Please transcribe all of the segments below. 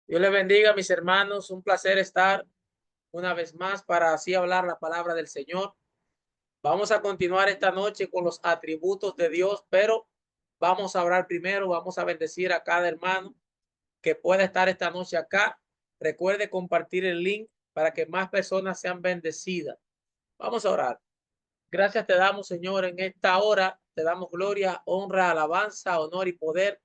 Dios les bendiga, mis hermanos. Un placer estar una vez más para así hablar la palabra del Señor. Vamos a continuar esta noche con los atributos de Dios, pero vamos a orar primero. Vamos a bendecir a cada hermano que pueda estar esta noche acá. Recuerde compartir el link para que más personas sean bendecidas. Vamos a orar. Gracias te damos, Señor, en esta hora. Te damos gloria, honra, alabanza, honor y poder,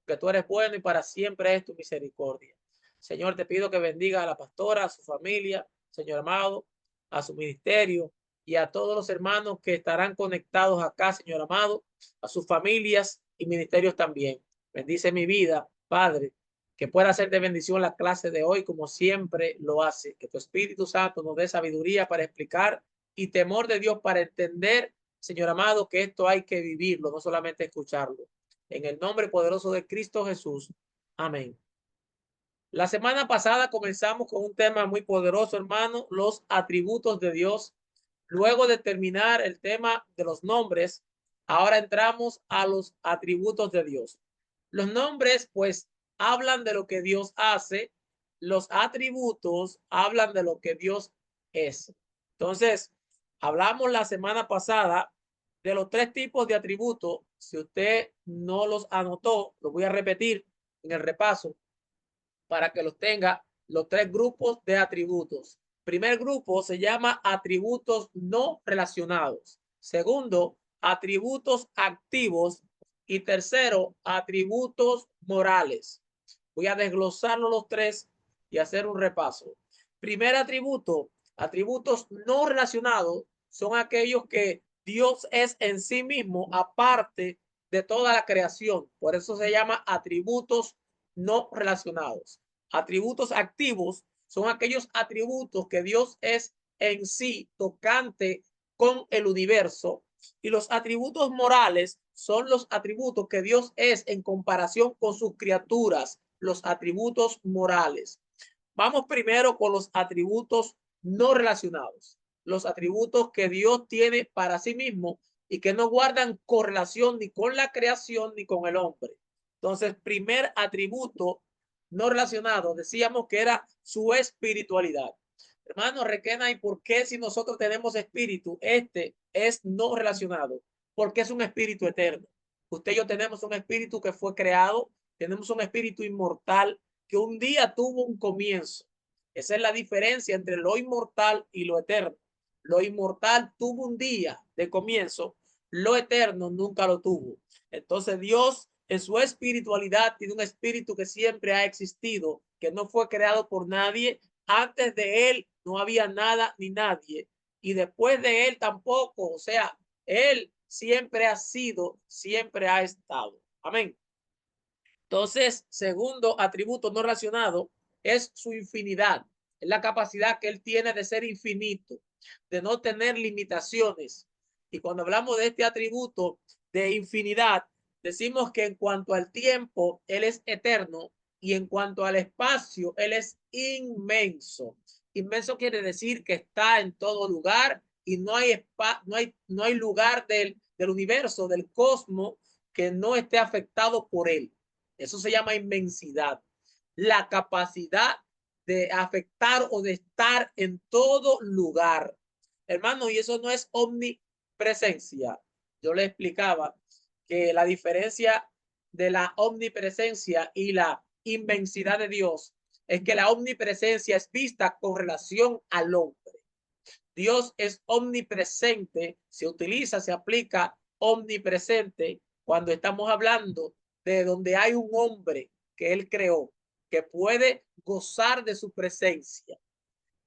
que tú eres bueno y para siempre es tu misericordia. Señor, te pido que bendiga a la pastora, a su familia, Señor amado, a su ministerio y a todos los hermanos que estarán conectados acá, Señor amado, a sus familias y ministerios también. Bendice mi vida, Padre, que pueda ser de bendición la clase de hoy como siempre lo hace. Que tu Espíritu Santo nos dé sabiduría para explicar y temor de Dios para entender, Señor amado, que esto hay que vivirlo, no solamente escucharlo. En el nombre poderoso de Cristo Jesús. Amén. La semana pasada comenzamos con un tema muy poderoso, hermano, los atributos de Dios. Luego de terminar el tema de los nombres, ahora entramos a los atributos de Dios. Los nombres, pues, hablan de lo que Dios hace. Los atributos hablan de lo que Dios es. Entonces, hablamos la semana pasada de los tres tipos de atributos. Si usted no los anotó, los voy a repetir en el repaso para que los tenga, los tres grupos de atributos. Primer grupo se llama atributos no relacionados. Segundo, atributos activos. Y tercero, atributos morales. Voy a desglosarlos los tres y hacer un repaso. Primer atributo, atributos no relacionados son aquellos que Dios es en sí mismo, aparte de toda la creación. Por eso se llama atributos no relacionados. Atributos activos son aquellos atributos que Dios es en sí tocante con el universo, y los atributos morales son los atributos que Dios es en comparación con sus criaturas, los atributos morales. Vamos primero con los atributos no relacionados, los atributos que Dios tiene para sí mismo y que no guardan correlación ni con la creación ni con el hombre. Entonces, primer atributo no relacionado, decíamos que era su espiritualidad. Hermano Requena, ¿y por qué si nosotros tenemos espíritu, este es no relacionado? Porque es un espíritu eterno. Usted y yo tenemos un espíritu que fue creado, tenemos un espíritu inmortal que un día tuvo un comienzo. Esa es la diferencia entre lo inmortal y lo eterno. Lo inmortal tuvo un día de comienzo, lo eterno nunca lo tuvo. Entonces Dios en su espiritualidad tiene un espíritu que siempre ha existido, que no fue creado por nadie. Antes de él no había nada ni nadie, y después de él tampoco. O sea, él siempre ha sido, siempre ha estado. Amén. Entonces, segundo atributo no relacionado es su infinidad. Es la capacidad que él tiene de ser infinito, de no tener limitaciones. Y cuando hablamos de este atributo de infinidad, decimos que en cuanto al tiempo, él es eterno, y en cuanto al espacio, él es inmenso. Inmenso quiere decir que está en todo lugar y no hay lugar del universo, del cosmos, que no esté afectado por él. Eso se llama inmensidad. La capacidad de afectar o de estar en todo lugar. Hermano, y eso no es omnipresencia. Yo le explicaba que la diferencia de la omnipresencia y la inmensidad de Dios es que la omnipresencia es vista con relación al hombre. Dios es omnipresente, se utiliza, se aplica omnipresente cuando estamos hablando de donde hay un hombre que él creó, que puede gozar de su presencia.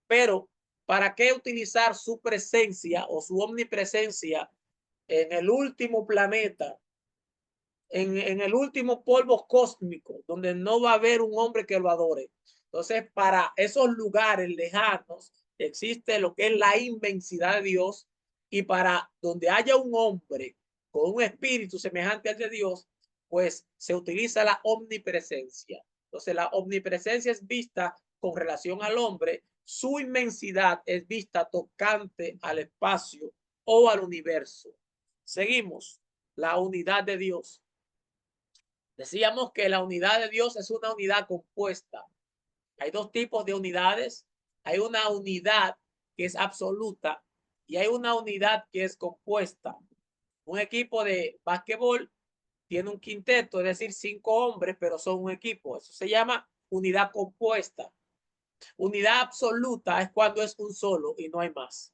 Pero, ¿para qué utilizar su presencia o su omnipresencia en el último planeta, en el último polvo cósmico, donde no va a haber un hombre que lo adore? Entonces, para esos lugares lejanos existe lo que es la inmensidad de Dios, y para donde haya un hombre con un espíritu semejante al de Dios, pues se utiliza la omnipresencia. Entonces, la omnipresencia es vista con relación al hombre, su inmensidad es vista tocante al espacio o al universo. Seguimos, la unidad de Dios. Decíamos que la unidad de Dios es una unidad compuesta. Hay dos tipos de unidades. Hay una unidad que es absoluta y hay una unidad que es compuesta. Un equipo de básquetbol tiene un quinteto, es decir, 5 hombres, pero son un equipo. Eso se llama unidad compuesta. Unidad absoluta es cuando es un solo y no hay más.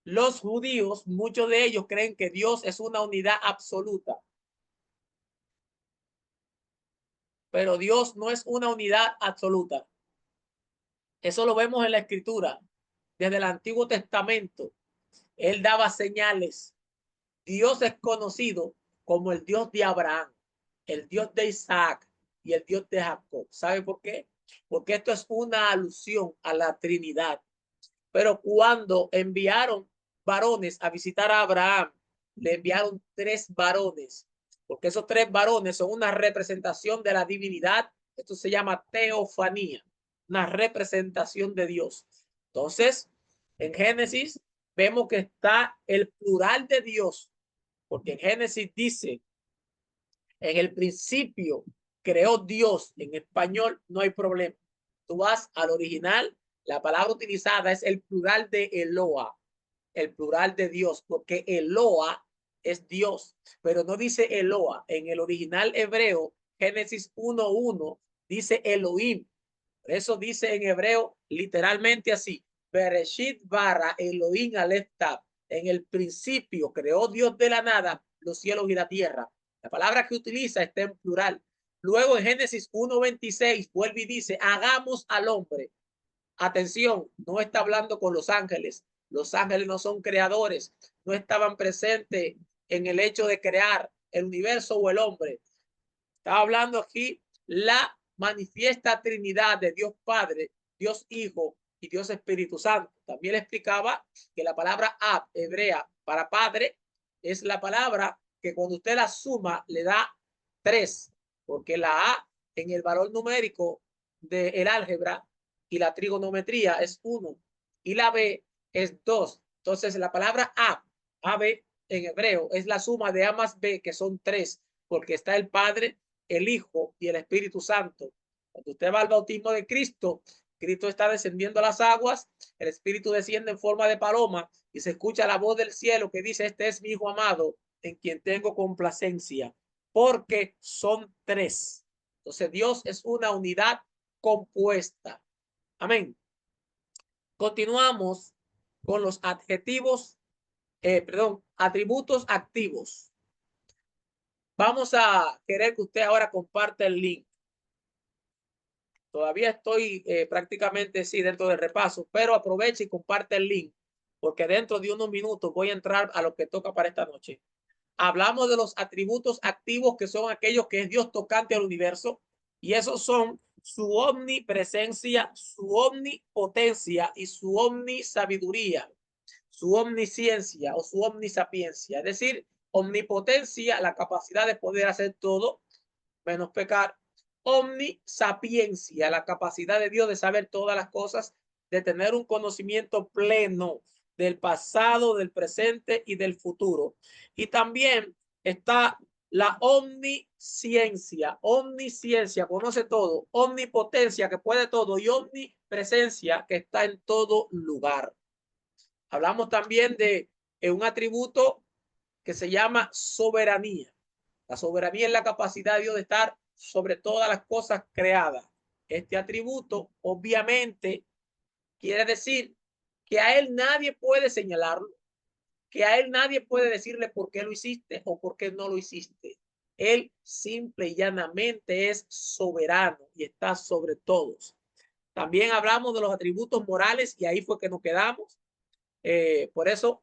Los judíos, muchos de ellos creen que Dios es una unidad absoluta, pero Dios no es una unidad absoluta. Eso lo vemos en la escritura. Desde el Antiguo Testamento, Él daba señales. Dios es conocido como el Dios de Abraham, el Dios de Isaac y el Dios de Jacob. ¿Sabe por qué? Porque esto es una alusión a la Trinidad. Pero cuando enviaron varones a visitar a Abraham, le enviaron 3 varones, porque esos 3 varones son una representación de la divinidad. Esto se llama teofanía, una representación de Dios. Entonces, en Génesis vemos que está el plural de Dios, porque en Génesis dice, en el principio creó Dios, en español no hay problema. Tú vas al original, la palabra utilizada es el plural de Eloa, el plural de Dios, porque Eloa es Dios, pero no dice Eloa. En el original hebreo, Génesis 1:1, dice Elohim. Por eso dice en hebreo literalmente así, Bereshit bara Elohim Aleph Tav. En el principio creó Dios de la nada los cielos y la tierra. La palabra que utiliza está en plural. Luego en Génesis 1:26 vuelve y dice, hagamos al hombre. Atención, no está hablando con los ángeles. Los ángeles no son creadores, no estaban presentes en el hecho de crear el universo o el hombre. Estaba hablando aquí la manifiesta Trinidad de Dios Padre, Dios Hijo y Dios Espíritu Santo. También le explicaba que la palabra ab, hebrea, para padre, es la palabra que cuando usted la suma le da 3, porque la A en el valor numérico del álgebra y la trigonometría es 1 y la B es 2. Entonces la palabra ab, AB en hebreo, es la suma de A más B, que son 3, porque está el Padre, el Hijo y el Espíritu Santo. Cuando usted va al bautismo de Cristo, Cristo está descendiendo a las aguas, el Espíritu desciende en forma de paloma y se escucha la voz del cielo que dice, este es mi Hijo amado, en quien tengo complacencia, porque son 3. Entonces Dios es una unidad compuesta. Amén. Continuamos con los atributos activos. Vamos a querer que usted ahora comparte el link. Todavía estoy prácticamente sí dentro del repaso, pero aproveche y comparte el link, porque dentro de unos minutos voy a entrar a lo que toca para esta noche. Hablamos de los atributos activos, que son aquellos que es Dios tocante al universo, y esos son su omnipresencia, su omnipotencia y su omnisabiduría, su omnisciencia o su omnisapiencia. Es decir, omnipotencia, la capacidad de poder hacer todo menos pecar. Omnisapiencia, la capacidad de Dios de saber todas las cosas, de tener un conocimiento pleno del pasado, del presente y del futuro. Y también está la omnisciencia, omnisciencia, conoce todo, omnipotencia, que puede todo, y omnipresencia, que está en todo lugar. Hablamos también de un atributo que se llama soberanía. La soberanía es la capacidad de Dios de estar sobre todas las cosas creadas. Este atributo obviamente quiere decir que a él nadie puede señalarlo, que a él nadie puede decirle por qué lo hiciste o por qué no lo hiciste. Él simple y llanamente es soberano y está sobre todos. También hablamos de los atributos morales y ahí fue que nos quedamos. Por eso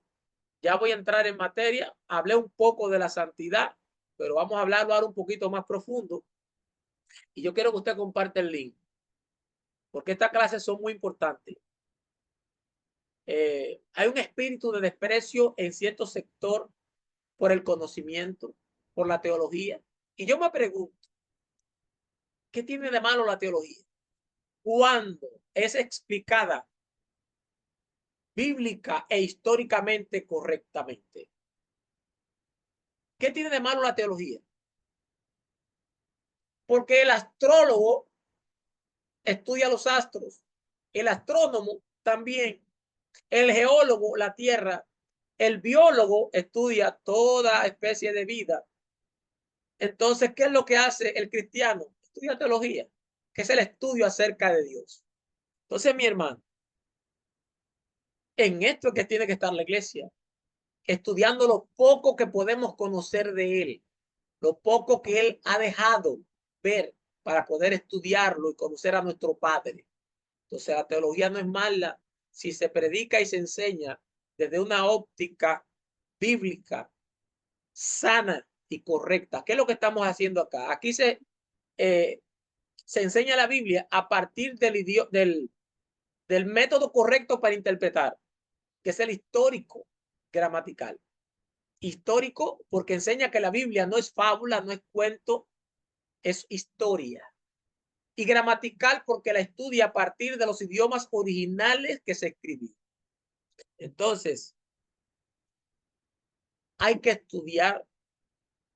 ya voy a entrar en materia. Hablé un poco de la santidad, pero vamos a hablarlo ahora un poquito más profundo. Y yo quiero que usted comparte el link, porque estas clases son muy importantes. Hay un espíritu de desprecio en cierto sector por el conocimiento, por la teología. Y yo me pregunto, ¿qué tiene de malo la teología? Cuando es explicada bíblica e históricamente correctamente. ¿Qué tiene de malo la teología? Porque el astrólogo estudia los astros, el astrónomo también, el geólogo la tierra, el biólogo estudia toda especie de vida. Entonces, ¿qué es lo que hace el cristiano? Estudia teología, que es el estudio acerca de Dios. Entonces, mi hermano, en esto es que tiene que estar la iglesia, estudiando lo poco que podemos conocer de Él, lo poco que Él ha dejado ver para poder estudiarlo y conocer a nuestro Padre. Entonces, la teología no es mala si se predica y se enseña desde una óptica bíblica, sana y correcta. ¿Qué es lo que estamos haciendo acá? Aquí se enseña la Biblia a partir del método correcto para interpretar, que es el histórico gramatical. Histórico porque enseña que la Biblia no es fábula, no es cuento, es historia. Y gramatical porque la estudia a partir de los idiomas originales que se escribió. Entonces, hay que estudiar,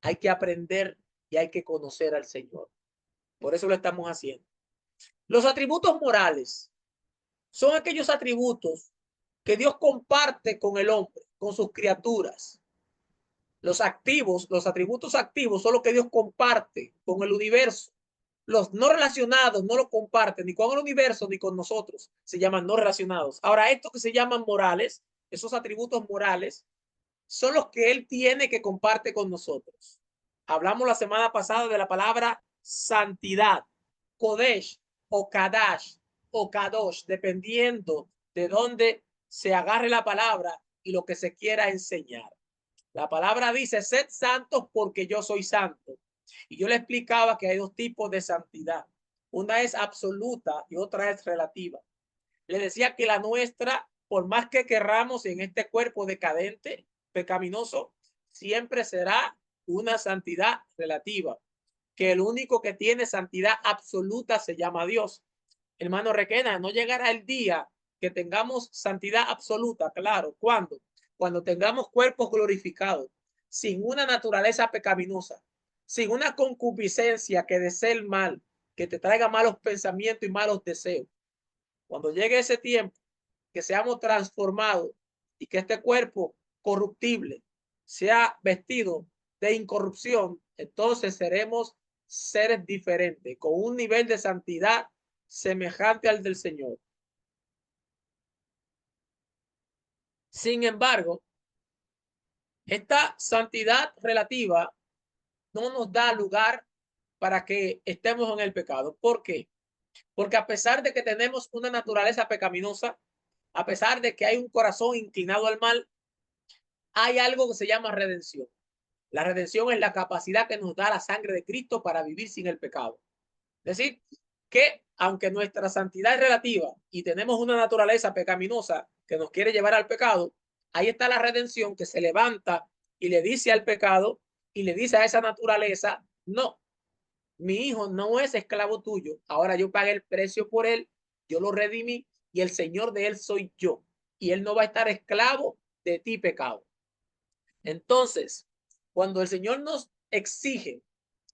hay que aprender y hay que conocer al Señor. Por eso lo estamos haciendo. Los atributos morales son aquellos atributos que Dios comparte con el hombre, con sus criaturas. Los activos, los atributos activos son los que Dios comparte con el universo. Los no relacionados no lo comparten ni con el universo ni con nosotros. Se llaman no relacionados. Ahora, estos que se llaman morales, esos atributos morales, son los que Él tiene que comparte con nosotros. Hablamos la semana pasada de la palabra santidad, Kodesh o Kadash o Kadosh, dependiendo de dónde se agarre la palabra y lo que se quiera enseñar. La palabra dice, sed santos porque yo soy santo. Y yo le explicaba que hay dos tipos de santidad. Una es absoluta y otra es relativa. Le decía que la nuestra, por más que querramos en este cuerpo decadente, pecaminoso, siempre será una santidad relativa. Que el único que tiene santidad absoluta se llama Dios. Hermano Requena, no llegará el día que tengamos santidad absoluta, claro. ¿Cuándo? Cuando tengamos cuerpos glorificados, sin una naturaleza pecaminosa, sin una concupiscencia que desee el mal, que te traiga malos pensamientos y malos deseos. Cuando llegue ese tiempo, que seamos transformados y que este cuerpo corruptible sea vestido de incorrupción, entonces seremos seres diferentes, con un nivel de santidad semejante al del Señor. Sin embargo, esta santidad relativa no nos da lugar para que estemos en el pecado. ¿Por qué? Porque a pesar de que tenemos una naturaleza pecaminosa, a pesar de que hay un corazón inclinado al mal, hay algo que se llama redención. La redención es la capacidad que nos da la sangre de Cristo para vivir sin el pecado. Es decir, que aunque nuestra santidad es relativa y tenemos una naturaleza pecaminosa que nos quiere llevar al pecado, ahí está la redención que se levanta y le dice al pecado y le dice a esa naturaleza, no, mi hijo no es esclavo tuyo, ahora yo pagué el precio por él, yo lo redimí y el Señor de él soy yo y él no va a estar esclavo de ti pecado. Entonces, cuando el Señor nos exige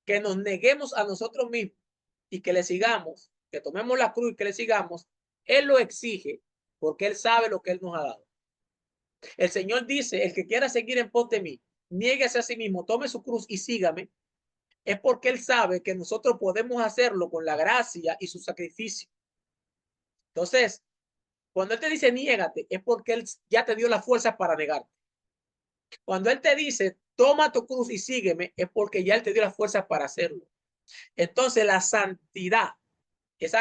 que nos neguemos a nosotros mismos y que le sigamos, que tomemos la cruz y que le sigamos, Él lo exige porque Él sabe lo que Él nos ha dado. El Señor dice, el que quiera seguir en pos de mí, niéguese a sí mismo, tome su cruz y sígame, es porque Él sabe que nosotros podemos hacerlo con la gracia y su sacrificio. Entonces, cuando Él te dice niégate, es porque Él ya te dio la fuerza para negarte. Cuando Él te dice, toma tu cruz y sígueme, es porque ya Él te dio las fuerzas para hacerlo. Entonces, la santidad es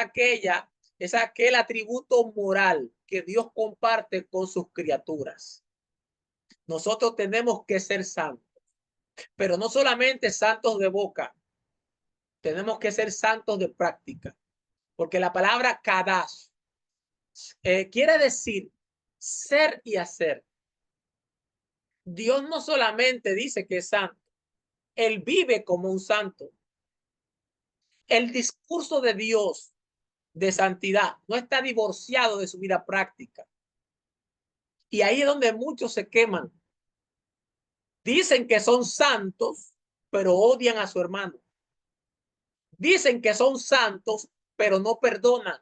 aquel atributo moral que Dios comparte con sus criaturas. Nosotros tenemos que ser santos, pero no solamente santos de boca, tenemos que ser santos de práctica, porque la palabra kadash quiere decir ser y hacer. Dios no solamente dice que es santo, Él vive como un santo. El discurso de Dios de santidad no está divorciado de su vida práctica. Y ahí es donde muchos se queman. Dicen que son santos, pero odian a su hermano. Dicen que son santos, pero no perdonan,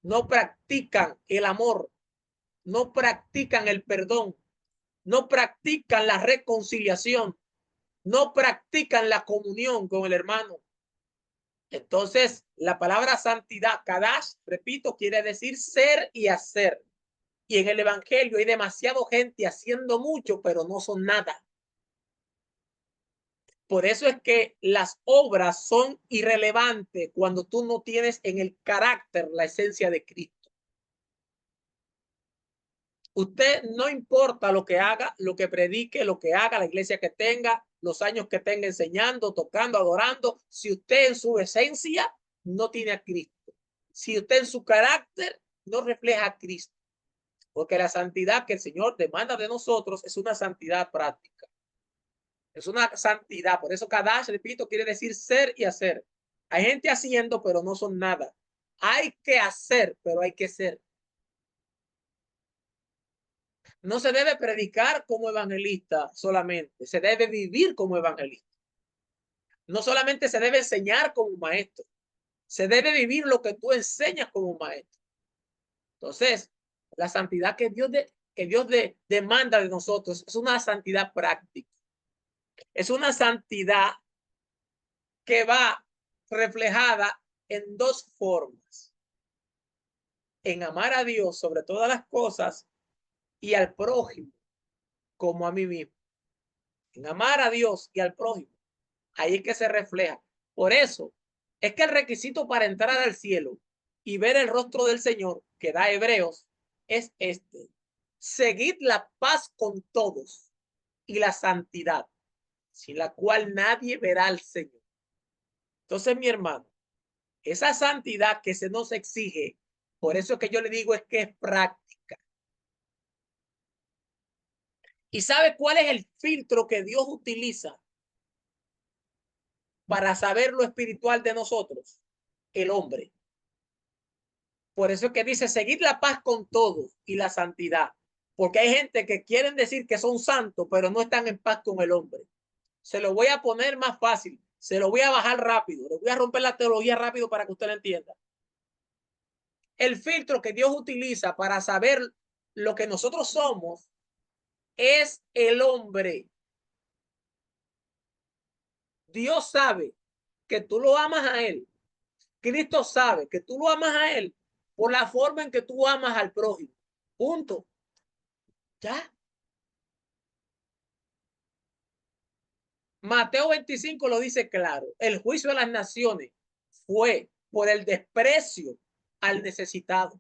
no practican el amor, no practican el perdón, no practican la reconciliación, no practican la comunión con el hermano. Entonces, la palabra santidad, kadash, repito, quiere decir ser y hacer. Y en el evangelio hay demasiado gente haciendo mucho, pero no son nada. Por eso es que las obras son irrelevantes cuando tú no tienes en el carácter la esencia de Cristo. Usted no importa lo que haga, lo que predique, lo que haga, la iglesia que tenga, los años que tenga enseñando, tocando, adorando, si usted en su esencia no tiene a Cristo, si usted en su carácter no refleja a Cristo, porque la santidad que el Señor demanda de nosotros es una santidad práctica, es una santidad. Por eso Kadash, repito, quiere decir ser y hacer. Hay gente haciendo, pero no son nada. Hay que hacer, pero hay que ser. No se debe predicar como evangelista solamente, se debe vivir como evangelista. No solamente se debe enseñar como maestro, se debe vivir lo que tú enseñas como maestro. Entonces, la santidad que Dios demanda de nosotros es una santidad práctica. Es una santidad que va reflejada en dos formas. En amar a Dios sobre todas las cosas y al prójimo como a mí mismo. En amar a Dios y al prójimo. Ahí es que se refleja. Por eso es que el requisito para entrar al cielo y ver el rostro del Señor que da Hebreos es este: seguid la paz con todos y la santidad, sin la cual nadie verá al Señor. Entonces, mi hermano, esa santidad que se nos exige, por eso es que yo le digo es que es práctica. ¿Y sabe cuál es el filtro que Dios utiliza para saber lo espiritual de nosotros? El hombre. Por eso es que dice seguir la paz con todos y la santidad. Porque hay gente que quieren decir que son santos, pero no están en paz con el hombre. Se lo voy a poner más fácil. Se lo voy a bajar rápido. Le voy a romper la teología rápido para que usted lo entienda. El filtro que Dios utiliza para saber lo que nosotros somos es el hombre. Dios sabe que tú lo amas a él. Cristo sabe que tú lo amas a él por la forma en que tú amas al prójimo. Punto. Ya. Mateo 25 lo dice claro. El juicio de las naciones fue por el desprecio al necesitado,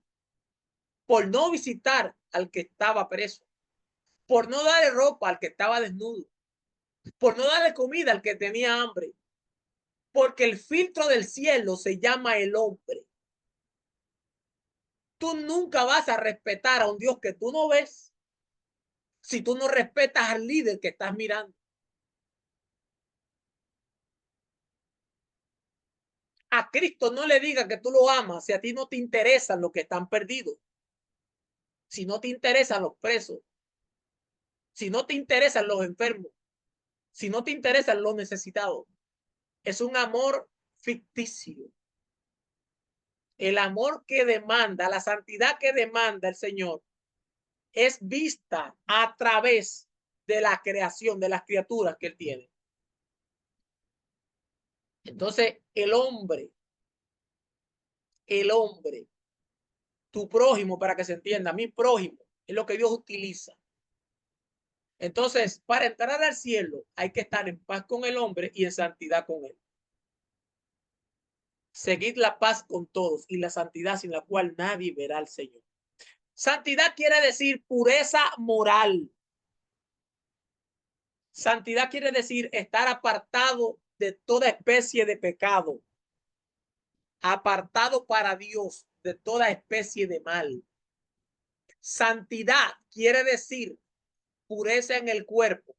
por no visitar al que estaba preso, por no darle ropa al que estaba desnudo, por no darle comida al que tenía hambre, porque el filtro del cielo se llama el hombre. Tú nunca vas a respetar a un Dios que tú no ves si tú no respetas al líder que estás mirando. A Cristo no le diga que tú lo amas si a ti no te interesan los que están perdidos, si no te interesan los presos, si no te interesan los enfermos, si no te interesan los necesitados. Es un amor ficticio. El amor que demanda, la santidad que demanda el Señor es vista a través de la creación, de las criaturas que Él tiene. Entonces, el hombre, tu prójimo, para que se entienda, mi prójimo, es lo que Dios utiliza. Entonces, para entrar al cielo hay que estar en paz con el hombre y en santidad con él. Seguid la paz con todos y la santidad sin la cual nadie verá al Señor. Santidad quiere decir pureza moral. Santidad quiere decir estar apartado de toda especie de pecado, apartado para Dios de toda especie de mal. Santidad quiere decir pureza en el cuerpo.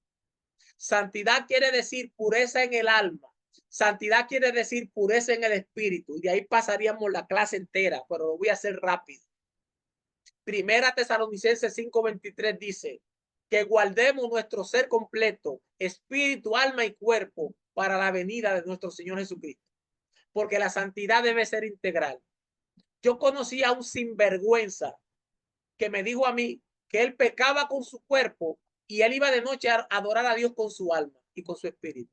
Santidad quiere decir pureza en el alma. Santidad quiere decir pureza en el espíritu. Y de ahí pasaríamos la clase entera, pero lo voy a hacer rápido. Primera Tesalonicenses 5:23 dice que guardemos nuestro ser completo, espíritu, alma y cuerpo, para la venida de nuestro Señor Jesucristo. porque la santidad debe ser integral. Yo conocí a un sinvergüenza que me dijo a mí que él pecaba con su cuerpo y él iba de noche a adorar a Dios con su alma y con su espíritu.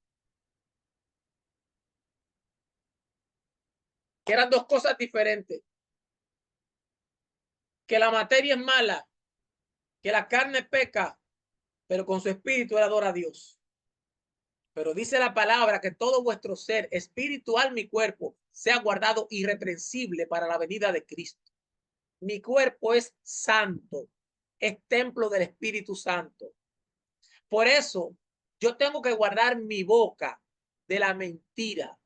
Que eran dos cosas diferentes. Que la materia es mala, que la carne peca, pero con su espíritu él adora a Dios. Pero dice la palabra que todo vuestro ser, espíritu, alma y cuerpo, sea guardado irreprensible para la venida de Cristo. Mi cuerpo es santo, es templo del Espíritu Santo. Por eso yo tengo que guardar mi boca de la mentira,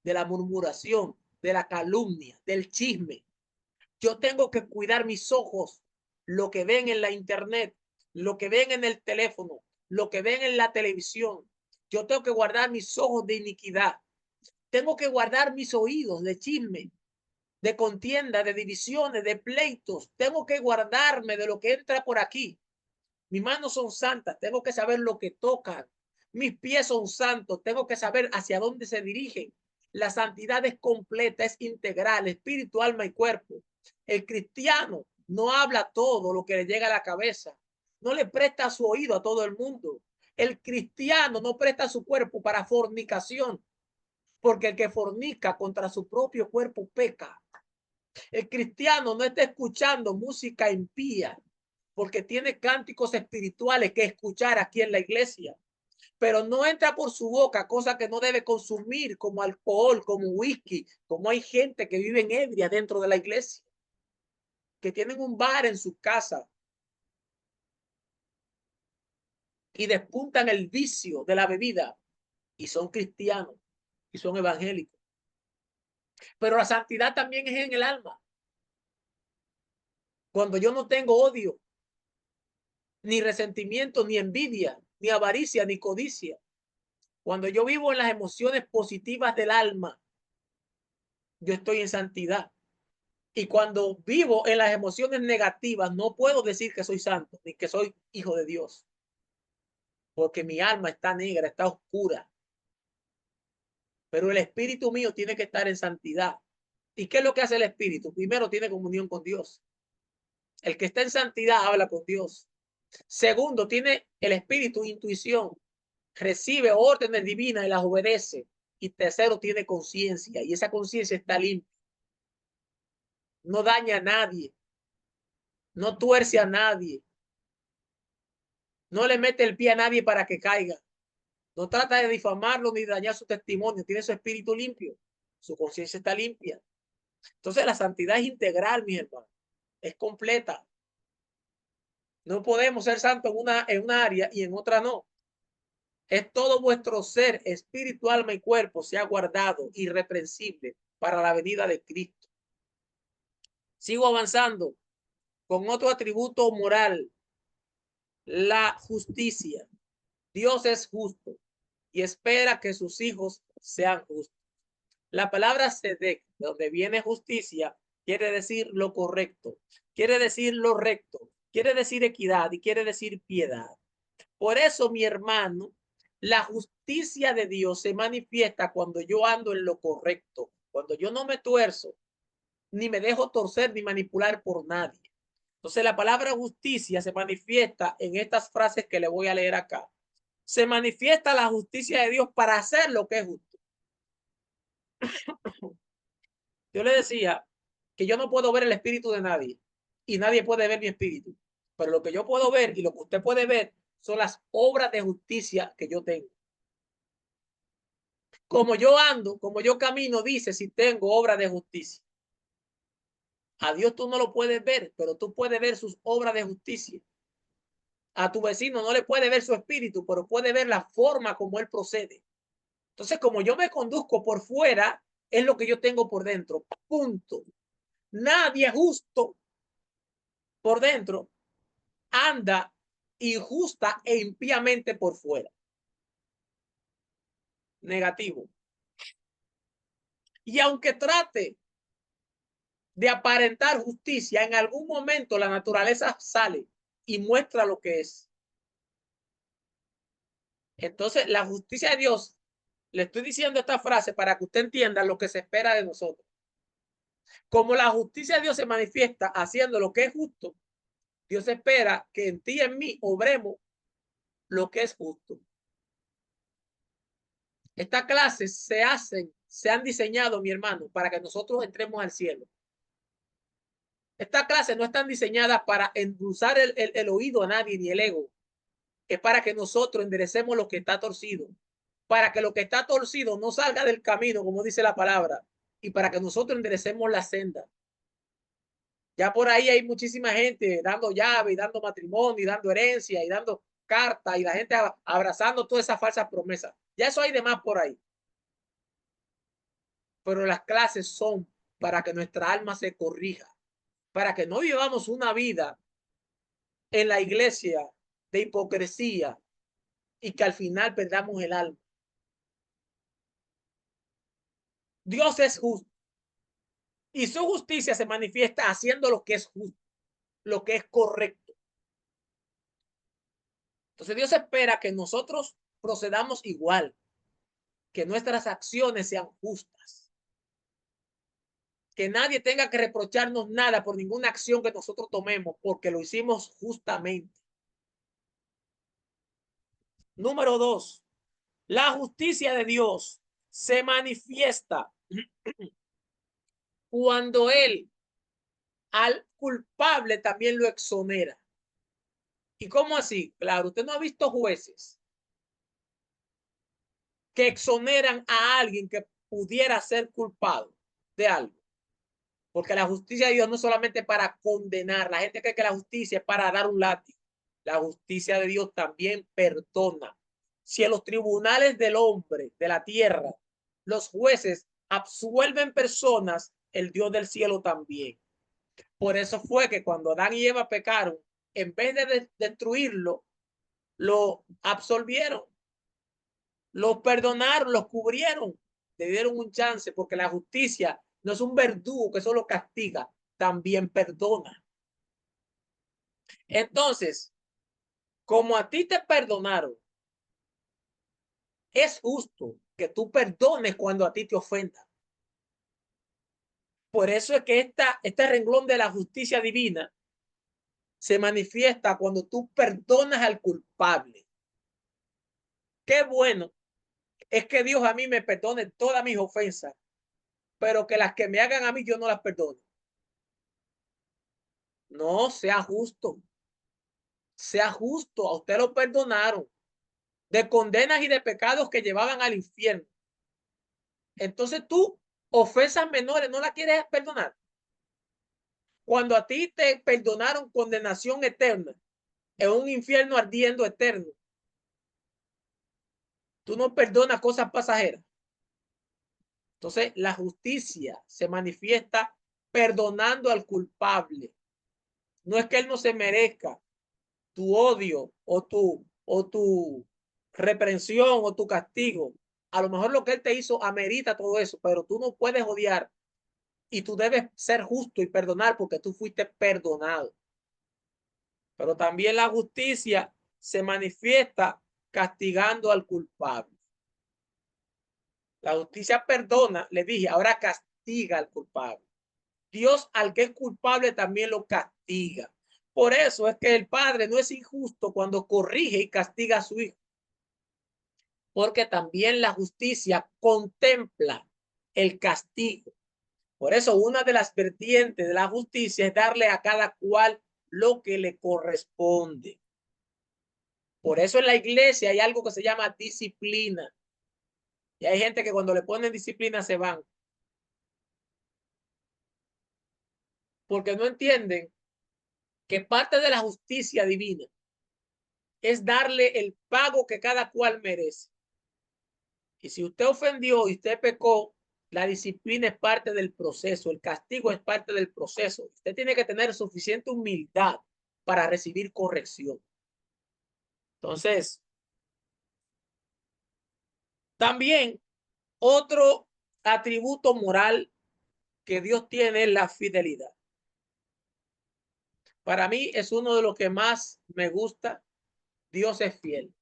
de la murmuración, de la calumnia, del chisme. Yo tengo que cuidar mis ojos, lo que ven en la internet, lo que ven en el teléfono, lo que ven en la televisión. Yo tengo que guardar mis ojos de iniquidad. Tengo que guardar mis oídos de chisme, de contienda, de divisiones, de pleitos. Tengo que guardarme de lo que entra por aquí. Mis manos son santas, tengo que saber lo que tocan. Mis pies son santos, tengo que saber hacia dónde se dirigen. La santidad es completa, es integral, espíritu, alma y cuerpo. El cristiano no habla todo lo que le llega a la cabeza. No le presta su oído a todo el mundo. El cristiano no presta su cuerpo para fornicación, porque el que fornica contra su propio cuerpo peca. El cristiano no está escuchando música impía, porque tiene cánticos espirituales que escuchar aquí en la iglesia, pero no entra por su boca cosas que no debe consumir, como alcohol, como whisky, como hay gente que vive en ebria dentro de la iglesia, que tienen un bar en su casa y despuntan el vicio de la bebida y son cristianos y son evangélicos. Pero la santidad también es en el alma. Cuando yo no tengo odio, ni resentimiento, ni envidia, ni avaricia, ni codicia. Cuando yo vivo en las emociones positivas del alma, yo estoy en santidad. Y cuando vivo en las emociones negativas, no puedo decir que soy santo, ni que soy hijo de Dios, porque mi alma está negra, está oscura. Pero el espíritu mío tiene que estar en santidad. ¿Y qué es lo que hace el espíritu? Primero, tiene comunión con Dios. El que está en santidad habla con Dios. Segundo, tiene el espíritu intuición, recibe órdenes divinas y las obedece. Y tercero, tiene conciencia y esa conciencia está limpia. No daña a nadie, no tuerce a nadie, no le mete el pie a nadie para que caiga, no trata de difamarlo ni dañar su testimonio, tiene su espíritu limpio, su conciencia está limpia. Entonces la santidad es integral, mi hermano, es completa. No podemos ser santos en una área y en otra no. Es todo vuestro ser, espíritu, alma y cuerpo sea guardado irreprensible para la venida de Cristo. Sigo avanzando con otro atributo moral, la justicia. Dios es justo y espera que sus hijos sean justos. La palabra sedec, de donde viene justicia, quiere decir lo correcto, quiere decir lo recto, quiere decir equidad y quiere decir piedad. Por eso, mi hermano, la justicia de Dios se manifiesta cuando yo ando en lo correcto, cuando yo no me tuerzo, ni me dejo torcer ni manipular por nadie. Entonces, la palabra justicia se manifiesta en estas frases que le voy a leer acá. Se manifiesta la justicia de Dios para hacer lo que es justo. Yo le decía que yo no puedo ver el espíritu de nadie y nadie puede ver mi espíritu, pero lo que yo puedo ver y lo que usted puede ver son las obras de justicia que yo tengo. Como yo ando, como yo camino, dice si tengo obras de justicia. A Dios tú no lo puedes ver, pero tú puedes ver sus obras de justicia. A tu vecino no le puede ver su espíritu, pero puede ver la forma como él procede. Entonces, como yo me conduzco por fuera, es lo que yo tengo por dentro. Punto. Nadie justo por dentro anda injusta e impíamente por fuera. Negativo. Y aunque trate de aparentar justicia, en algún momento la naturaleza sale y muestra lo que es. Entonces, la justicia de Dios Le estoy diciendo esta frase para que usted entienda lo que se espera de nosotros. Como la justicia de Dios se manifiesta haciendo lo que es justo, Dios espera que en ti y en mí obremos lo que es justo. Estas clases se han diseñado, mi hermano, para que nosotros entremos al cielo. Estas clases no están diseñadas para endulzar el oído a nadie ni el ego. Es para que nosotros enderecemos lo que está torcido. Para que lo que está torcido no salga del camino, como dice la palabra. Y para que nosotros enderecemos la senda. Ya por ahí hay muchísima gente dando llave y dando matrimonio y dando herencia y dando carta y la gente abrazando todas esas falsas promesas. Ya eso hay de más por ahí. Pero las clases son para que nuestra alma se corrija, para que no vivamos una vida en la iglesia de hipocresía y que al final perdamos el alma. Dios es justo y su justicia se manifiesta haciendo lo que es justo, lo que es correcto. Entonces Dios espera que nosotros procedamos igual, que nuestras acciones sean justas, que nadie tenga que reprocharnos nada por ninguna acción que nosotros tomemos, porque lo hicimos justamente. Número 2, la justicia de Dios se manifiesta cuando Él al culpable también lo exonera. ¿Y cómo así? Claro, usted no ha visto jueces que exoneran a alguien que pudiera ser culpado de algo. Porque la justicia de Dios no es solamente para condenar. La gente cree que la justicia es para dar un látigo. La justicia de Dios también perdona. Si en los tribunales del hombre, de la tierra, los jueces absuelven personas, el Dios del cielo también. Por eso fue que cuando Adán y Eva pecaron, en vez de destruirlo, lo absolvieron, lo perdonaron, los cubrieron, le dieron un chance, porque la justicia no es un verdugo que solo castiga, también perdona. Entonces, como a ti te perdonaron, es justo que tú perdones cuando a ti te ofendan. Por eso es que este renglón de la justicia divina se manifiesta cuando tú perdonas al culpable. Qué bueno es que Dios a mí me perdone todas mis ofensas, pero que las que me hagan a mí yo no las perdono. No, sea justo. Sea justo. A usted lo perdonaron de condenas y de pecados que llevaban al infierno. Entonces tú, ofensas menores, no la quieres perdonar. Cuando a ti te perdonaron condenación eterna en un infierno ardiendo eterno, tú no perdonas cosas pasajeras. Entonces la justicia se manifiesta perdonando al culpable. No es que él no se merezca tu odio o tu reprensión o tu castigo. A lo mejor lo que él te hizo amerita todo eso, pero tú no puedes odiar y tú debes ser justo y perdonar porque tú fuiste perdonado. Pero también la justicia se manifiesta castigando al culpable. La justicia perdona, le dije, ahora castiga al culpable. Dios al que es culpable también lo castiga. Por eso es que el padre no es injusto cuando corrige y castiga a su hijo, porque también la justicia contempla el castigo. Por eso una de las vertientes de la justicia es darle a cada cual lo que le corresponde. Por eso en la iglesia hay algo que se llama disciplina. Y hay gente que cuando le ponen disciplina se van, porque no entienden que parte de la justicia divina es darle el pago que cada cual merece. Y si usted ofendió y usted pecó, la disciplina es parte del proceso, el castigo es parte del proceso. Usted tiene que tener suficiente humildad para recibir corrección. Entonces, también otro atributo moral que Dios tiene es la fidelidad. Para mí es uno de los que más me gusta. Dios es fiel.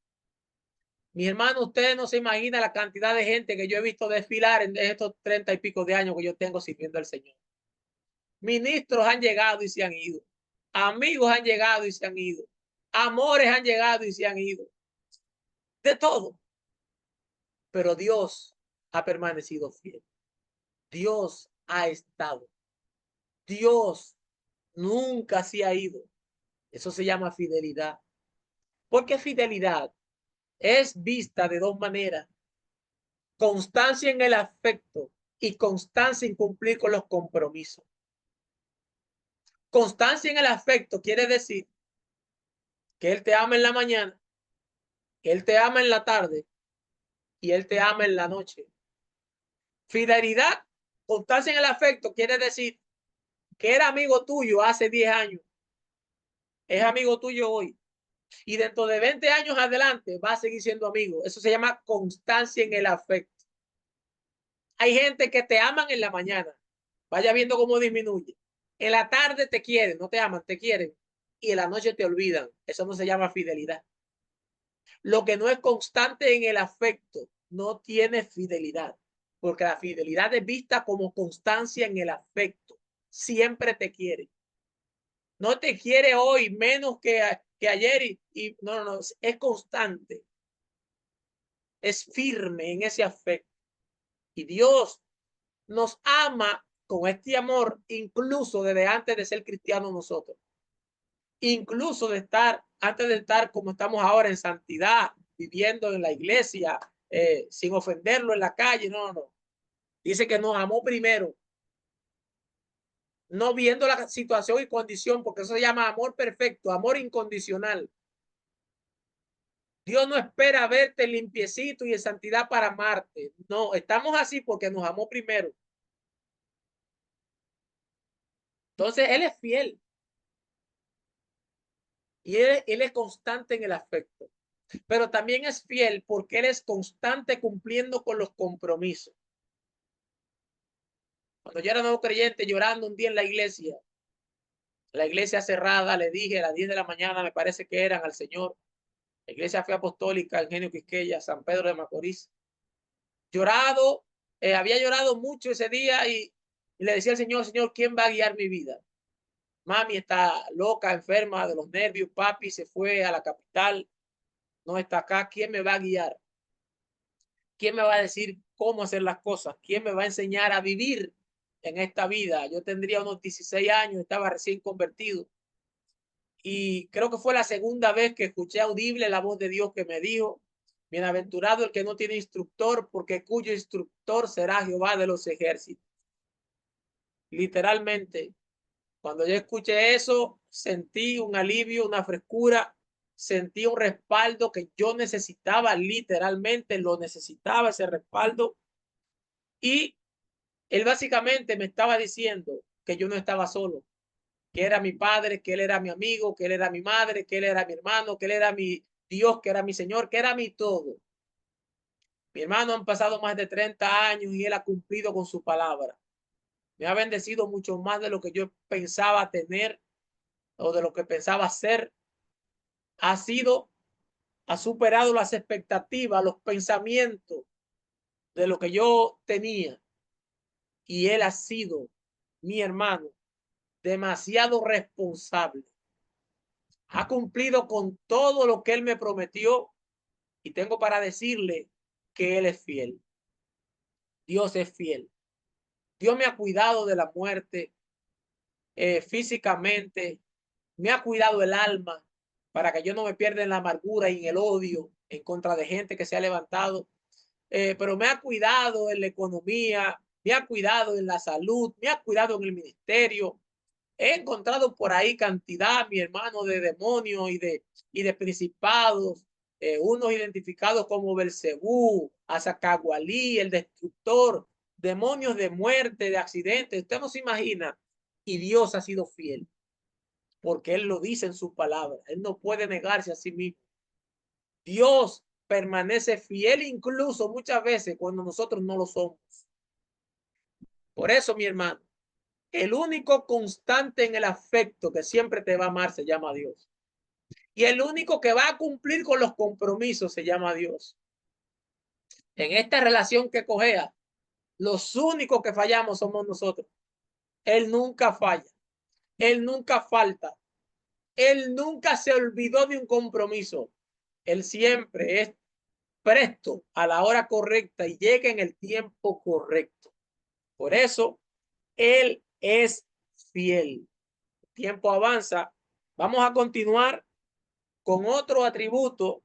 Mi hermano, ustedes no se imaginan la cantidad de gente que yo he visto desfilar en estos 30 y pico de años que yo tengo sirviendo al Señor. Ministros han llegado y se han ido. Amigos han llegado y se han ido. Amores han llegado y se han ido. De todo. Pero Dios ha permanecido fiel. Dios ha estado. Dios nunca se ha ido. Eso se llama fidelidad. Porque fidelidad es vista de dos maneras. Constancia en el afecto y constancia en cumplir con los compromisos. Constancia en el afecto quiere decir que Él te ama en la mañana, que Él te ama en la tarde y Él te ama en la noche. Fidelidad, constancia en el afecto quiere decir que era amigo tuyo hace 10 años, es amigo tuyo hoy y dentro de 20 años adelante va a seguir siendo amigo. Eso se llama constancia en el afecto. Hay gente que te aman en la mañana, vaya viendo cómo disminuye. En la tarde te quieren, no te aman, te quieren y en la noche te olvidan. Eso no se llama fidelidad. Lo que no es constante en el afecto no tiene fidelidad, porque la fidelidad es vista como constancia en el afecto. Siempre te quiere. No te quiere hoy menos que ayer y no, es constante. Es firme en ese afecto. Y Dios nos ama con este amor incluso desde antes de ser cristianos nosotros. Incluso de estar, antes de estar como estamos ahora en santidad, viviendo en la iglesia, sin ofenderlo en la calle, no. Dice que nos amó primero, no viendo la situación y condición, porque eso se llama amor perfecto, amor incondicional. Dios no espera verte limpiecito y en santidad para amarte. No, estamos así porque nos amó primero. Entonces, Él es fiel y él es constante en el afecto, pero también es fiel porque Él es constante cumpliendo con los compromisos. Cuando yo era nuevo creyente, llorando un día en la iglesia cerrada, le dije a las 10 de la mañana, me parece que eran al Señor, la iglesia fue apostólica, Ingenio Quisqueya, San Pedro de Macorís. Llorado, había llorado mucho ese día y le decía al Señor, Señor, ¿quién va a guiar mi vida? Mami está loca, enferma de los nervios, papi se fue a la capital, no está acá, ¿quién me va a guiar? ¿Quién me va a decir cómo hacer las cosas? ¿Quién me va a enseñar a vivir en esta vida? Yo tendría unos 16 años, estaba recién convertido. Y creo que fue la segunda vez que escuché audible la voz de Dios que me dijo, bienaventurado el que no tiene instructor, porque cuyo instructor será Jehová de los ejércitos. Literalmente, cuando yo escuché eso, sentí un alivio, una frescura, sentí un respaldo que yo necesitaba, literalmente lo necesitaba ese respaldo. Y él básicamente me estaba diciendo que yo no estaba solo, que era mi padre, que Él era mi amigo, que Él era mi madre, que Él era mi hermano, que Él era mi Dios, que era mi Señor, que era mi todo. Mi hermano han pasado más de 30 años y Él ha cumplido con su palabra. Me ha bendecido mucho más de lo que yo pensaba tener o de lo que pensaba ser. Ha sido, ha superado las expectativas, los pensamientos de lo que yo tenía. Y Él ha sido, mi hermano, demasiado responsable. Ha cumplido con todo lo que Él me prometió y tengo para decirle que Él es fiel. Dios es fiel. Dios me ha cuidado de la muerte físicamente, me ha cuidado el alma para que yo no me pierda en la amargura y en el odio en contra de gente que se ha levantado, pero me ha cuidado en la economía, me ha cuidado en la salud, me ha cuidado en el ministerio. He encontrado por ahí cantidad, mi hermano, de demonios y de principados, unos identificados como Belcebú, Azacagualí, el destructor, demonios de muerte, de accidentes. Usted no se imagina. Y Dios ha sido fiel, porque Él lo dice en su palabra. Él no puede negarse a sí mismo. Dios permanece fiel incluso muchas veces cuando nosotros no lo somos. Por eso, mi hermano, el único constante en el afecto que siempre te va a amar se llama Dios. Y el único que va a cumplir con los compromisos se llama Dios. En esta relación que cojea, los únicos que fallamos somos nosotros. Él nunca falla. Él nunca falta. Él nunca se olvidó de un compromiso. Él siempre es presto a la hora correcta y llega en el tiempo correcto. Por eso, Él es fiel. El tiempo avanza. Vamos a continuar con otro atributo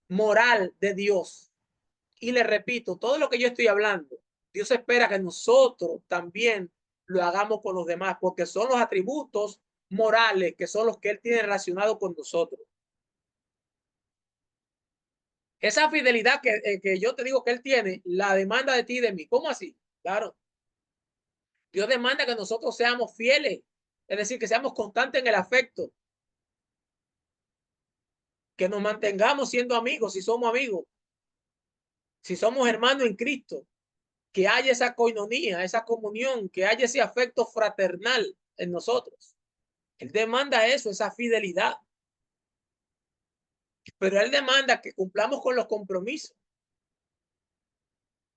moral de Dios. Y le repito, todo lo que yo estoy hablando, Dios espera que nosotros también lo hagamos con los demás, porque son los atributos morales que son los que Él tiene relacionados con nosotros. Esa fidelidad que yo te digo que Él tiene, la demanda de ti y de mí. ¿Cómo así? Claro. Dios demanda que nosotros seamos fieles, es decir, que seamos constantes en el afecto, que nos mantengamos siendo amigos si somos amigos, si somos hermanos en Cristo, que haya esa coinonía, esa comunión, que haya ese afecto fraternal en nosotros. Él demanda eso, esa fidelidad. Pero Él demanda que cumplamos con los compromisos.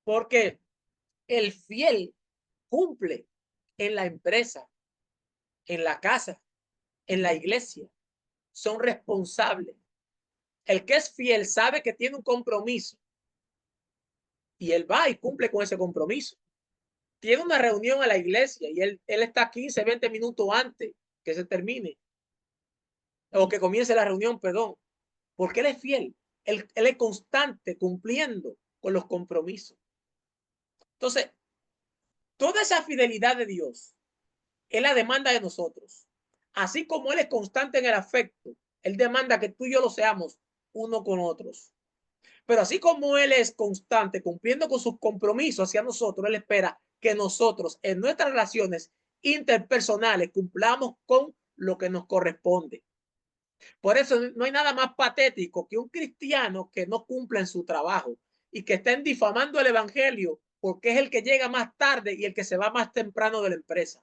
Porque el fiel cumple en la empresa, en la casa, en la iglesia. Son responsables. El que es fiel sabe que tiene un compromiso y él va y cumple con ese compromiso. Tiene una reunión a la iglesia y él está 15, 20 minutos antes que se termine o que comience la reunión, perdón, porque él es fiel. Él es constante cumpliendo con los compromisos. Entonces, toda esa fidelidad de Dios es la demanda de nosotros. Así como Él es constante en el afecto, Él demanda que tú y yo lo seamos uno con otros. Pero así como Él es constante cumpliendo con sus compromisos hacia nosotros, Él espera que nosotros en nuestras relaciones interpersonales cumplamos con lo que nos corresponde. Por eso no hay nada más patético que un cristiano que no cumpla en su trabajo y que estén difamando el evangelio porque es el que llega más tarde y el que se va más temprano de la empresa.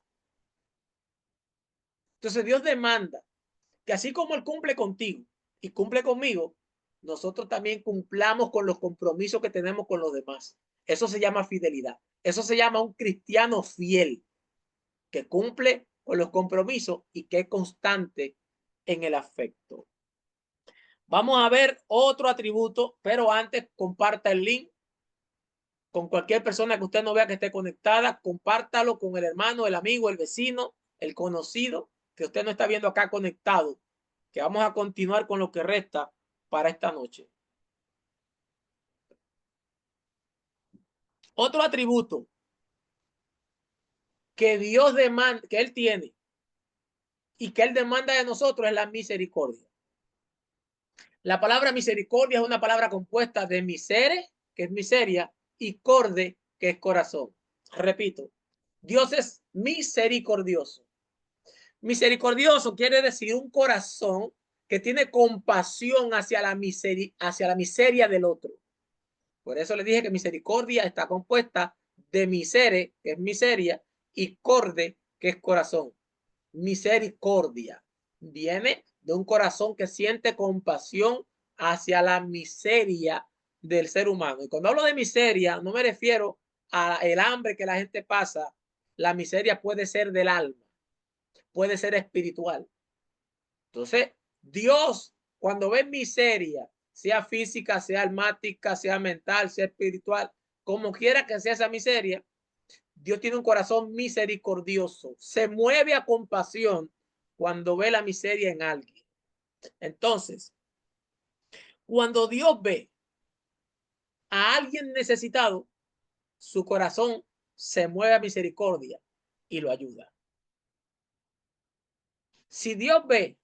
Entonces Dios demanda que así como Él cumple contigo y cumple conmigo, nosotros también cumplamos con los compromisos que tenemos con los demás. Eso se llama fidelidad. Eso se llama un cristiano fiel que cumple con los compromisos y que es constante en el afecto. Vamos a ver otro atributo, pero antes comparta el link con cualquier persona que usted no vea que esté conectada. Compártalo con el hermano, el amigo, el vecino, el conocido que usted no está viendo acá conectado, que vamos a continuar con lo que resta para esta noche. Otro atributo que Dios demanda, que Él tiene y que Él demanda de nosotros es la misericordia. La palabra misericordia es una palabra compuesta de misere, que es miseria, y corde, que es corazón. Repito, Dios es misericordioso. Misericordioso quiere decir un corazón que tiene compasión hacia la miseria del otro. Por eso le dije que misericordia está compuesta de misere, que es miseria, y corde, que es corazón. Misericordia viene de un corazón que siente compasión hacia la miseria del ser humano. Y cuando hablo de miseria, no me refiero al hambre que la gente pasa. La miseria puede ser del alma, puede ser espiritual. Entonces, Dios, cuando ve miseria, sea física, sea almática, sea mental, sea espiritual, como quiera que sea esa miseria, Dios tiene un corazón misericordioso. Se mueve a compasión cuando ve la miseria en alguien. Entonces, cuando Dios ve a alguien necesitado, su corazón se mueve a misericordia y lo ayuda. Si Dios ve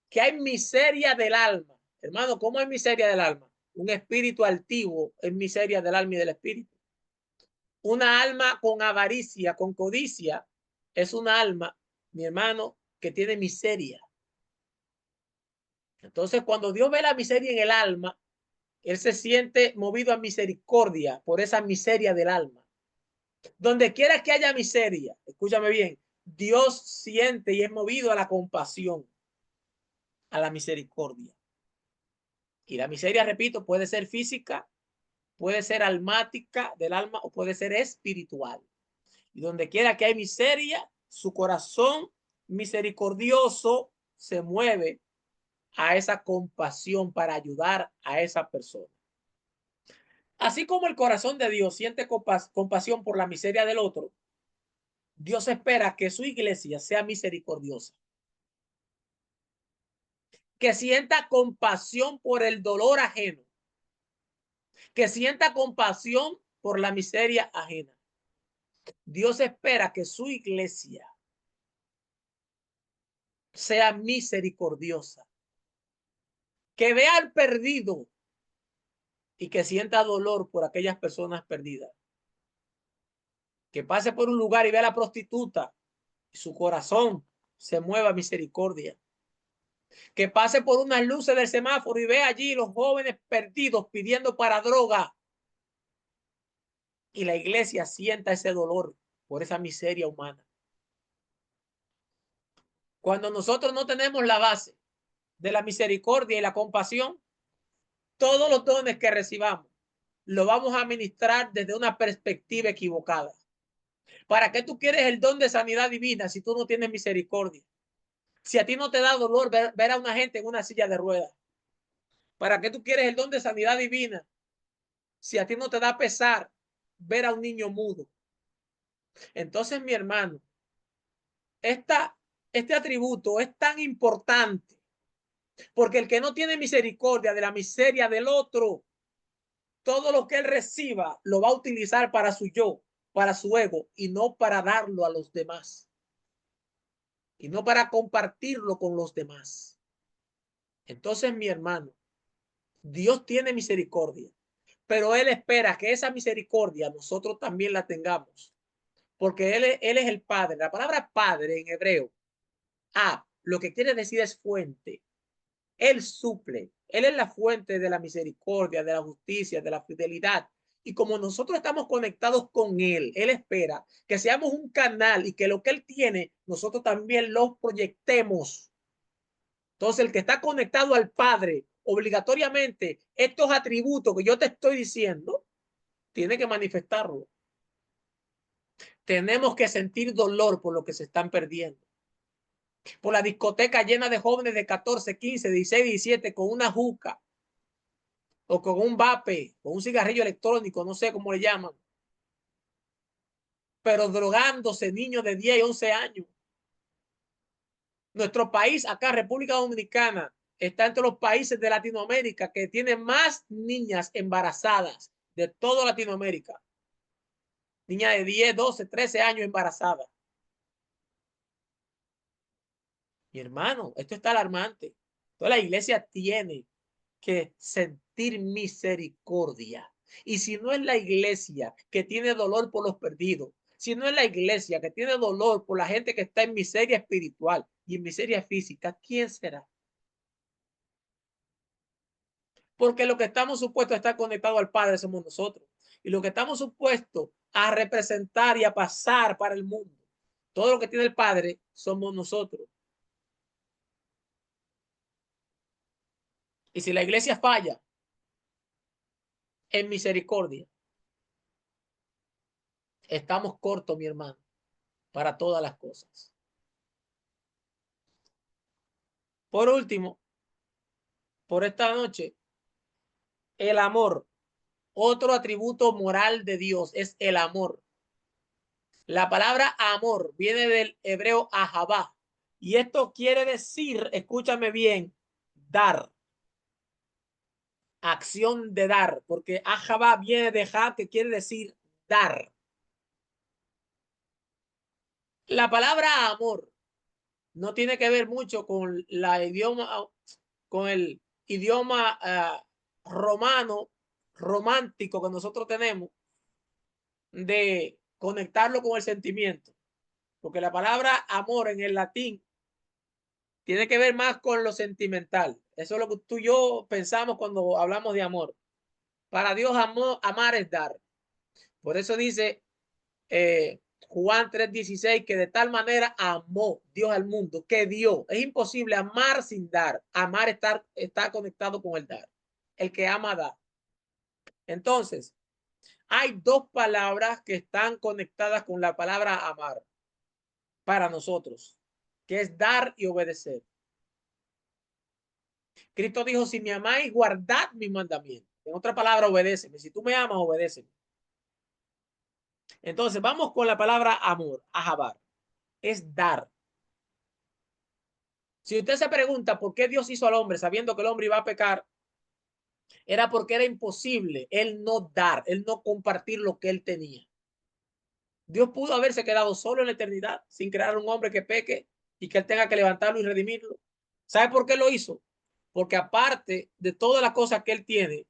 que hay miseria del alma, hermano, ¿cómo hay miseria del alma? Un espíritu altivo es miseria del alma y del espíritu. Una alma con avaricia, con codicia, es una alma, mi hermano, que tiene miseria. Entonces, cuando Dios ve la miseria en el alma, Él se siente movido a misericordia por esa miseria del alma. Donde quiera que haya miseria, escúchame bien, Dios siente y es movido a la compasión, a la misericordia. Y la miseria, repito, puede ser física, puede ser almática del alma o puede ser espiritual. Y donde quiera que hay miseria, su corazón misericordioso se mueve a esa compasión para ayudar a esa persona. Así como el corazón de Dios siente compasión por la miseria del otro, Dios espera que su iglesia sea misericordiosa, que sienta compasión por el dolor ajeno, que sienta compasión por la miseria ajena. Dios espera que su iglesia sea misericordiosa, que vea al perdido y que sienta dolor por aquellas personas perdidas, que pase por un lugar y vea a la prostituta y su corazón se mueva a misericordia, que pase por unas luces del semáforo y vea allí los jóvenes perdidos pidiendo para droga y la iglesia sienta ese dolor por esa miseria humana. Cuando nosotros no tenemos la base de la misericordia y la compasión, todos los dones que recibamos lo vamos a administrar desde una perspectiva equivocada. ¿Para qué tú quieres el don de sanidad divina si tú no tienes misericordia? Si a ti no te da dolor ver a una gente en una silla de ruedas. ¿Para qué tú quieres el don de sanidad divina si a ti no te da pesar ver a un niño mudo? Entonces, mi hermano, este atributo es tan importante porque el que no tiene misericordia de la miseria del otro, todo lo que él reciba lo va a utilizar para su yo, para su ego y no para darlo a los demás y no para compartirlo con los demás. Entonces, mi hermano, Dios tiene misericordia, pero Él espera que esa misericordia nosotros también la tengamos, porque Él es el Padre. La palabra Padre en hebreo, lo que quiere decir es fuente. Él suple, Él es la fuente de la misericordia, de la justicia, de la fidelidad. Y como nosotros estamos conectados con Él, Él espera que seamos un canal y que lo que Él tiene, nosotros también lo proyectemos. Entonces, el que está conectado al Padre, obligatoriamente, estos atributos que yo te estoy diciendo, tiene que manifestarlo. Tenemos que sentir dolor por lo que se están perdiendo. Por la discoteca llena de jóvenes de 14, 15, 16, 17 con una juca o con un vape, con un cigarrillo electrónico, no sé cómo le llaman, pero drogándose niños de 10 y 11 años. Nuestro país, acá, República Dominicana, está entre los países de Latinoamérica que tienen más niñas embarazadas de toda Latinoamérica. Niñas de 10, 12, 13 años embarazadas. Mi hermano, esto está alarmante. Toda la iglesia tiene que sentir misericordia. Y si no es la iglesia que tiene dolor por los perdidos, si no es la iglesia que tiene dolor por la gente que está en miseria espiritual y en miseria física, ¿quién será? Porque lo que estamos supuestos a estar conectados al Padre somos nosotros. Y lo que estamos supuestos a representar y a pasar para el mundo, todo lo que tiene el Padre somos nosotros. Y si la iglesia falla en misericordia, estamos cortos, mi hermano, para todas las cosas. Por último, por esta noche, el amor. Otro atributo moral de Dios es el amor. La palabra amor viene del hebreo ahabá. Y esto quiere decir, escúchame bien, dar. Acción de dar. Porque ahabá viene de ja, que quiere decir dar. La palabra amor no tiene que ver mucho con la idioma, con el idioma romano, romántico que nosotros tenemos, de conectarlo con el sentimiento. Porque la palabra amor en el latín tiene que ver más con lo sentimental. Eso es lo que tú y yo pensamos cuando hablamos de amor. Para Dios amar es dar. Por eso dice Juan 3:16 que de tal manera amó Dios al mundo que dio. Es imposible amar sin dar. Amar está conectado con el dar. El que ama da. Entonces, hay dos palabras que están conectadas con la palabra amar para nosotros, que es dar y obedecer. Cristo dijo, si me amáis, guardad mis mandamientos. En otra palabra, obedéceme. Si tú me amas, obedéceme. Entonces, vamos con la palabra amor, ahabar. Es dar. Si usted se pregunta por qué Dios hizo al hombre sabiendo que el hombre iba a pecar, era porque era imposible él no dar, él no compartir lo que él tenía. Dios pudo haberse quedado solo en la eternidad sin crear un hombre que peque y que él tenga que levantarlo y redimirlo. ¿Sabe por qué lo hizo? Porque aparte de todas las cosas que él tiene,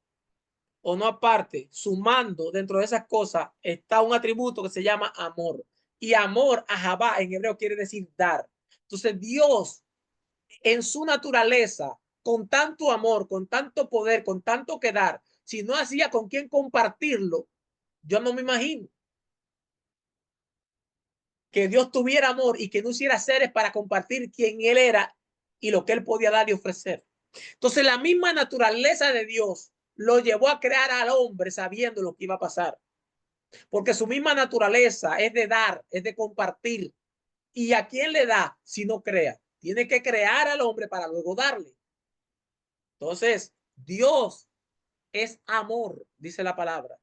o no aparte, sumando dentro de esas cosas, está un atributo que se llama amor. Y amor, ahabá, en hebreo quiere decir dar. Entonces Dios, en su naturaleza, con tanto amor, con tanto poder, con tanto que dar, si no hacía con quién compartirlo, yo no me imagino que Dios tuviera amor y que no hiciera seres para compartir quién él era y lo que él podía dar y ofrecer. Entonces la misma naturaleza de Dios lo llevó a crear al hombre sabiendo lo que iba a pasar, porque su misma naturaleza es de dar, es de compartir. ¿Y a quién le da si no crea? Tiene que crear al hombre para luego darle. Entonces, Dios es amor, dice la palabra.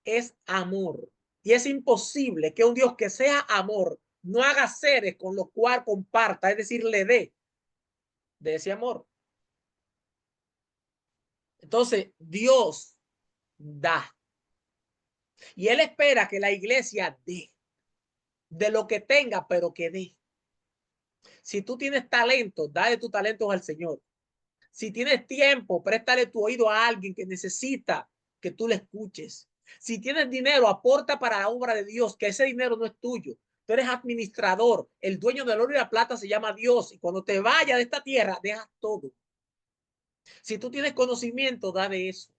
Es amor. Y es imposible que un Dios que sea amor no haga seres con los cuales comparta, es decir, le dé de ese amor. Entonces, Dios da. Y Él espera que la iglesia dé de lo que tenga, pero que dé. Si tú tienes talento, dale tus talentos al Señor. Si tienes tiempo, préstale tu oído a alguien que necesita que tú le escuches. Si tienes dinero, aporta para la obra de Dios, que ese dinero no es tuyo. Tú eres administrador. El dueño del oro y la plata se llama Dios. Y cuando te vayas de esta tierra, dejas todo. Si tú tienes conocimiento, da de eso.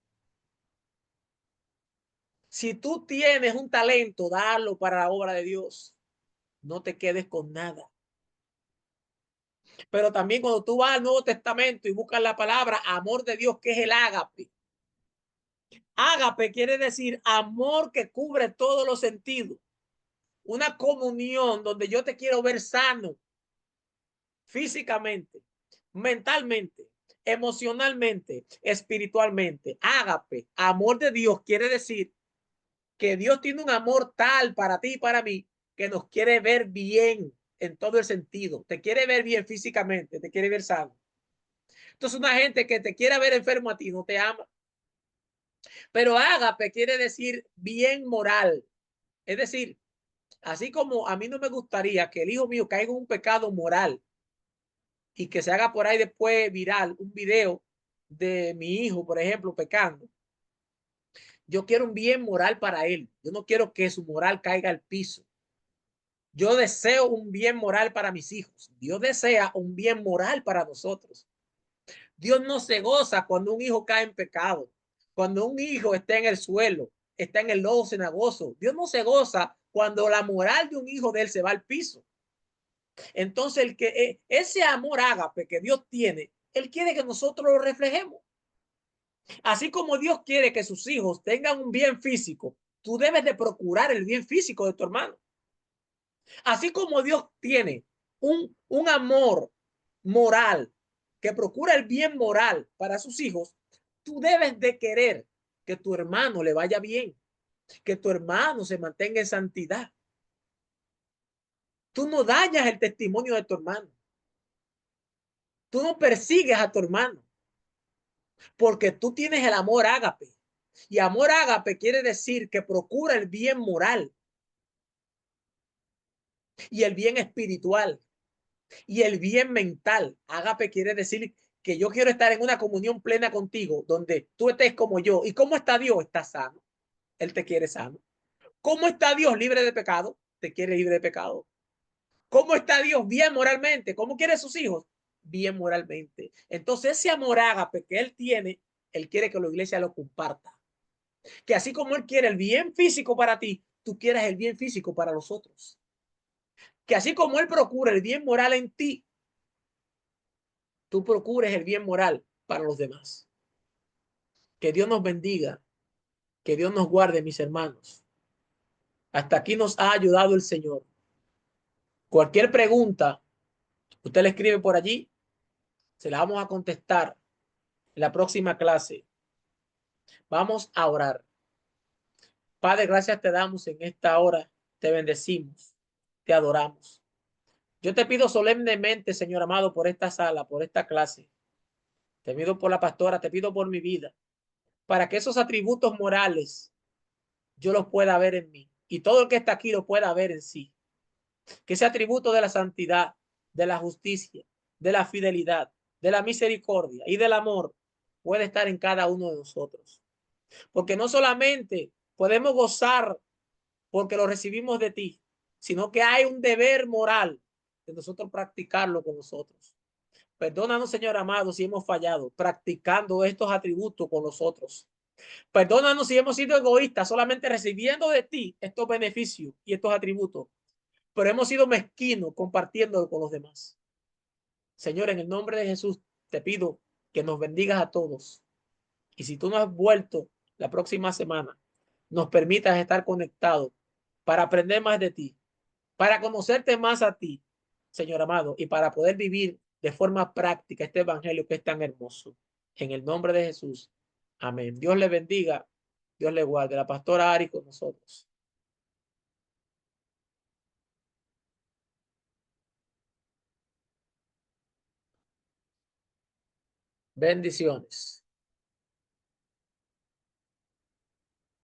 Si tú tienes un talento, dalo para la obra de Dios. No te quedes con nada. Pero también cuando tú vas al Nuevo Testamento y buscas la palabra amor de Dios, que es el ágape. Ágape quiere decir amor que cubre todos los sentidos. Una comunión donde yo te quiero ver sano físicamente, mentalmente, emocionalmente, espiritualmente. Ágape, amor de Dios, quiere decir que Dios tiene un amor tal para ti y para mí que nos quiere ver bien en todo el sentido. Te quiere ver bien físicamente, te quiere ver sano. Entonces una gente que te quiera ver enfermo a ti no te ama. Pero ágape quiere decir bien moral. Es decir, así como a mí no me gustaría que el hijo mío caiga en un pecado moral y que se haga por ahí después viral un video de mi hijo, por ejemplo, pecando. Yo quiero un bien moral para él. Yo no quiero que su moral caiga al piso. Yo deseo un bien moral para mis hijos. Dios desea un bien moral para nosotros. Dios no se goza cuando un hijo cae en pecado, cuando un hijo está en el suelo, está en el lodo cenagoso. Dios no se goza cuando la moral de un hijo de él se va al piso. Entonces, el que ese amor ágape que Dios tiene, él quiere que nosotros lo reflejemos. Así como Dios quiere que sus hijos tengan un bien físico, tú debes de procurar el bien físico de tu hermano. Así como Dios tiene un amor moral que procura el bien moral para sus hijos, tú debes de querer que tu hermano le vaya bien, que tu hermano se mantenga en santidad. Tú no dañas el testimonio de tu hermano. Tú no persigues a tu hermano porque tú tienes el amor ágape. Y amor ágape quiere decir que procura el bien moral y el bien espiritual y el bien mental. Ágape quiere decir que yo quiero estar en una comunión plena contigo, donde tú estés como yo. ¿Y cómo está Dios? Está sano. Él te quiere sano. ¿Cómo está Dios libre de pecado? Te quiere libre de pecado. ¿Cómo está Dios bien moralmente? ¿Cómo quiere sus hijos? Bien moralmente. Entonces ese amor ágape que él tiene, él quiere que la iglesia lo comparta. Que así como él quiere el bien físico para ti, tú quieras el bien físico para los otros. Que así como él procura el bien moral en ti, tú procures el bien moral para los demás. Que Dios nos bendiga, que Dios nos guarde, mis hermanos. Hasta aquí nos ha ayudado el Señor. Cualquier pregunta, usted le escribe por allí, se la vamos a contestar en la próxima clase. Vamos a orar. Padre, gracias te damos en esta hora, te bendecimos, te adoramos. Yo te pido solemnemente, Señor amado, por esta sala, por esta clase. Te pido por la pastora, te pido por mi vida, para que esos atributos morales yo los pueda ver en mí y todo el que está aquí lo pueda ver en sí. Que ese atributo de la santidad, de la justicia, de la fidelidad, de la misericordia y del amor puede estar en cada uno de nosotros. Porque no solamente podemos gozar porque lo recibimos de ti, sino que hay un deber moral de nosotros practicarlo con nosotros. Perdónanos, Señor amado, si hemos fallado practicando estos atributos con nosotros. Perdónanos si hemos sido egoístas, solamente recibiendo de ti estos beneficios y estos atributos, pero hemos sido mezquinos compartiéndolo con los demás. Señor, en el nombre de Jesús, te pido que nos bendigas a todos. Y si tú no has vuelto la próxima semana, nos permitas estar conectados para aprender más de ti, para conocerte más a ti, Señor amado, y para poder vivir de forma práctica este evangelio que es tan hermoso. En el nombre de Jesús. Amén. Dios le bendiga. Dios le guarde. La pastora Ari con nosotros. Bendiciones.